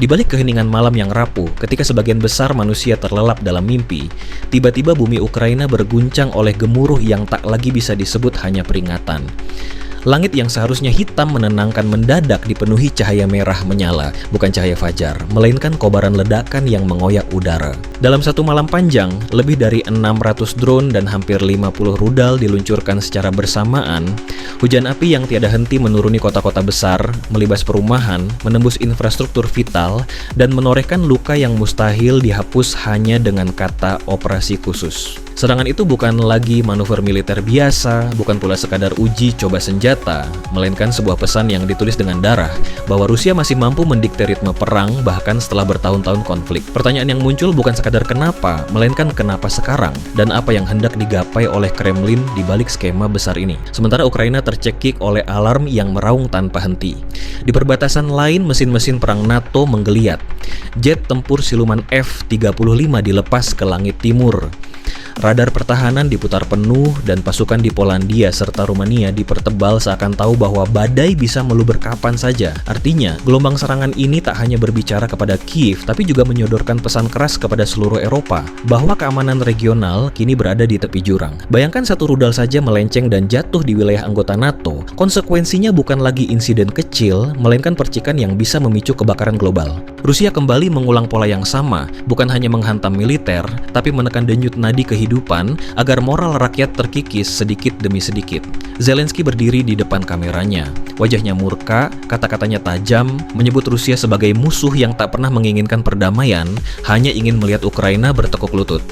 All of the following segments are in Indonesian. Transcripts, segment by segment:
Di balik keheningan malam yang rapuh, ketika sebagian besar manusia terlelap dalam mimpi, tiba-tiba bumi Ukraina berguncang oleh gemuruh yang tak lagi bisa disebut hanya peringatan. Langit yang seharusnya hitam menenangkan mendadak dipenuhi cahaya merah menyala, bukan cahaya fajar, melainkan kobaran ledakan yang mengoyak udara. Dalam satu malam panjang, lebih dari 600 drone dan hampir 50 rudal diluncurkan secara bersamaan. Hujan api yang tiada henti menuruni kota-kota besar, melibas perumahan, menembus infrastruktur vital, dan menorehkan luka yang mustahil dihapus hanya dengan kata operasi khusus. Serangan itu bukan lagi manuver militer biasa, bukan pula sekadar uji coba senjata, melainkan sebuah pesan yang ditulis dengan darah, bahwa Rusia masih mampu mendikte ritme perang bahkan setelah bertahun-tahun konflik. Pertanyaan yang muncul bukan sekadar kenapa, melainkan kenapa sekarang, dan apa yang hendak digapai oleh Kremlin di balik skema besar ini. Sementara Ukraina tercekik oleh alarm yang meraung tanpa henti. Di perbatasan lain, mesin-mesin perang NATO menggeliat. Jet tempur siluman F-35 dilepas ke langit timur. Radar pertahanan diputar penuh dan pasukan di Polandia serta Rumania dipertebal seakan tahu bahwa badai bisa meluber kapan saja. Artinya, gelombang serangan ini tak hanya berbicara kepada Kiev, tapi juga menyodorkan pesan keras kepada seluruh Eropa bahwa keamanan regional kini berada di tepi jurang. Bayangkan satu rudal saja melenceng dan jatuh di wilayah anggota NATO. Konsekuensinya bukan lagi insiden kecil, melainkan percikan yang bisa memicu kebakaran global. Rusia kembali mengulang pola yang sama, bukan hanya menghantam militer, tapi menekan denyut nadi kehidupan agar moral rakyat terkikis sedikit demi sedikit. Zelensky berdiri di depan kameranya. Wajahnya murka, kata-katanya tajam, menyebut Rusia sebagai musuh yang tak pernah menginginkan perdamaian, hanya ingin melihat Ukraina bertekuk lutut.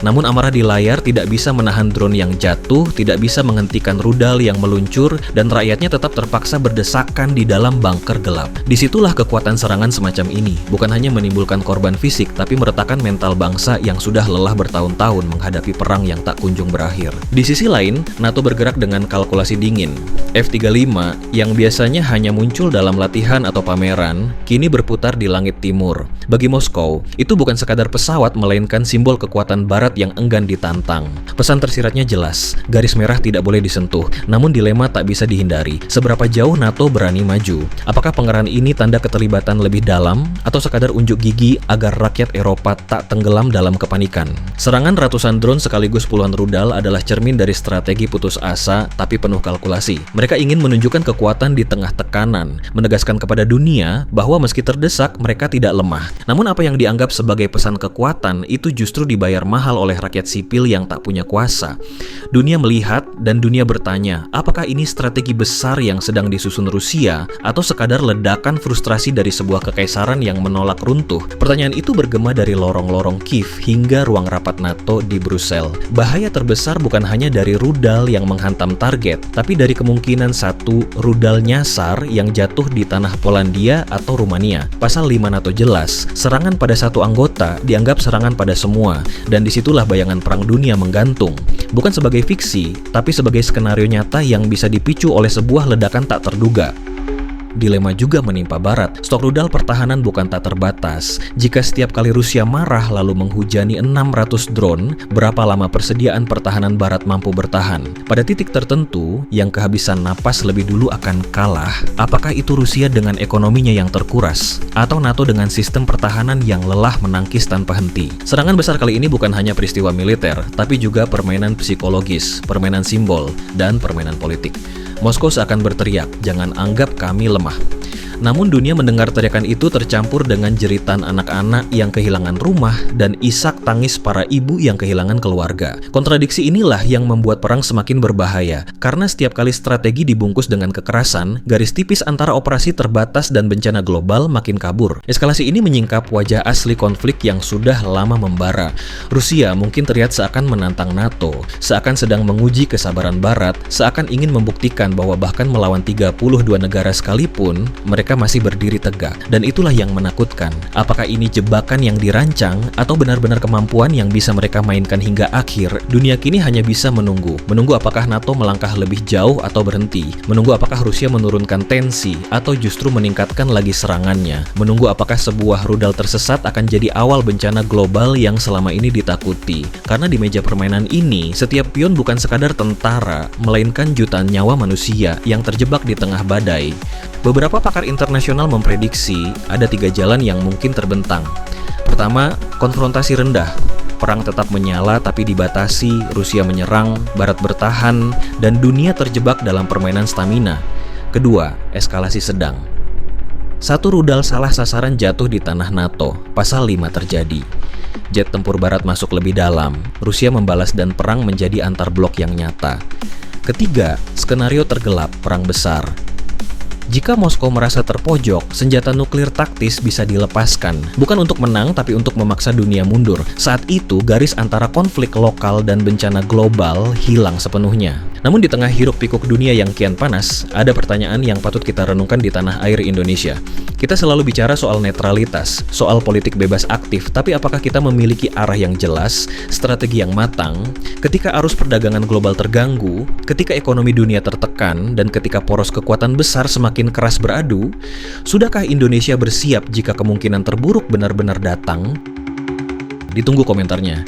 Namun amarah di layar tidak bisa menahan drone yang jatuh, tidak bisa menghentikan rudal yang meluncur, dan rakyatnya tetap terpaksa berdesakan di dalam bunker gelap. Disitulah kekuatan serangan semacam ini, bukan hanya menimbulkan korban fisik, tapi meretakkan mental bangsa yang sudah lelah bertahun-tahun menghadapi perang yang tak kunjung berakhir. Di sisi lain, NATO bergerak dengan kalkulasi dingin. F-35 yang biasanya hanya muncul dalam latihan atau pameran, kini berputar di langit timur. Bagi Moskow, itu bukan sekadar pesawat, melainkan simbol kekuatan Barat yang enggan ditantang. Pesan tersiratnya jelas, garis merah tidak boleh disentuh, namun dilema tak bisa dihindari. Seberapa jauh NATO berani maju? Apakah pengerahan ini tanda keterlibatan lebih dalam, atau sekadar unjuk gigi agar rakyat Eropa tak tenggelam dalam kepanikan? Serangan ratusan drone sekaligus puluhan rudal adalah cermin dari strategi putus asa tapi penuh kalkulasi. Mereka ingin menunjukkan kekuatan di tengah tekanan, menegaskan kepada dunia bahwa meski terdesak, mereka tidak lemah. Namun apa yang dianggap sebagai pesan kekuatan itu justru dibayar mahal oleh rakyat sipil yang tak punya kuasa. Dunia melihat dan dunia bertanya, apakah ini strategi besar yang sedang disusun Rusia atau sekadar ledakan frustrasi dari sebuah kekaisaran yang menolak runtuh? Pertanyaan itu bergema dari lorong-lorong Kiev hingga ruang rapat NATO di Brussel. Bahaya terbesar bukan hanya dari rudal yang menghantam target, tapi dari kemungkinan satu rudal nyasar yang jatuh di tanah Polandia atau Rumania. Pasal 5 NATO jelas, serangan pada satu anggota dianggap serangan pada semua, dan disitulah bayangan perang dunia menggantung. Bukan sebagai fiksi, tapi sebagai skenario nyata yang bisa dipicu oleh sebuah ledakan tak terduga. Dilema juga menimpa Barat. Stok rudal pertahanan bukan tak terbatas. Jika setiap kali Rusia marah lalu menghujani 600 drone, berapa lama persediaan pertahanan Barat mampu bertahan? Pada titik tertentu, yang kehabisan napas lebih dulu akan kalah. Apakah itu Rusia dengan ekonominya yang terkuras? Atau NATO dengan sistem pertahanan yang lelah menangkis tanpa henti? Serangan besar kali ini bukan hanya peristiwa militer, tapi juga permainan psikologis, permainan simbol, dan permainan politik. Moskow seakan berteriak, jangan anggap kami lemah. Namun dunia mendengar teriakan itu tercampur dengan jeritan anak-anak yang kehilangan rumah dan isak tangis para ibu yang kehilangan keluarga. Kontradiksi inilah yang membuat perang semakin berbahaya, karena setiap kali strategi dibungkus dengan kekerasan, garis tipis antara operasi terbatas dan bencana global makin kabur. Eskalasi ini menyingkap wajah asli konflik yang sudah lama membara. Rusia mungkin terlihat seakan menantang NATO, seakan sedang menguji kesabaran Barat, seakan ingin membuktikan bahwa bahkan melawan 32 negara sekalipun, mereka masih berdiri tegak. Dan itulah yang menakutkan. Apakah ini jebakan yang dirancang atau benar-benar kemampuan yang bisa mereka mainkan hingga akhir? Dunia kini hanya bisa menunggu. Menunggu apakah NATO melangkah lebih jauh atau berhenti. Menunggu apakah Rusia menurunkan tensi atau justru meningkatkan lagi serangannya. Menunggu apakah sebuah rudal tersesat akan jadi awal bencana global yang selama ini ditakuti. Karena di meja permainan ini, setiap pion bukan sekadar tentara, melainkan jutaan nyawa manusia yang terjebak di tengah badai. Beberapa pakar internasional memprediksi ada 3 jalan yang mungkin terbentang. Pertama, konfrontasi rendah. Perang tetap menyala tapi dibatasi, Rusia menyerang, Barat bertahan, dan dunia terjebak dalam permainan stamina. Kedua, eskalasi sedang. Satu rudal salah sasaran jatuh di tanah NATO, pasal 5 terjadi. Jet tempur Barat masuk lebih dalam, Rusia membalas dan perang menjadi antar blok yang nyata. Ketiga, skenario tergelap, perang besar. Jika Moskow merasa terpojok, senjata nuklir taktis bisa dilepaskan, bukan untuk menang tapi untuk memaksa dunia mundur. Saat itu, garis antara konflik lokal dan bencana global hilang sepenuhnya. Namun di tengah hiruk-pikuk dunia yang kian panas, ada pertanyaan yang patut kita renungkan di tanah air Indonesia. Kita selalu bicara soal netralitas, soal politik bebas aktif, tapi apakah kita memiliki arah yang jelas, strategi yang matang, ketika arus perdagangan global terganggu, ketika ekonomi dunia tertekan, dan ketika poros kekuatan besar semakin keras beradu? Sudahkah Indonesia bersiap jika kemungkinan terburuk benar-benar datang? Ditunggu komentarnya.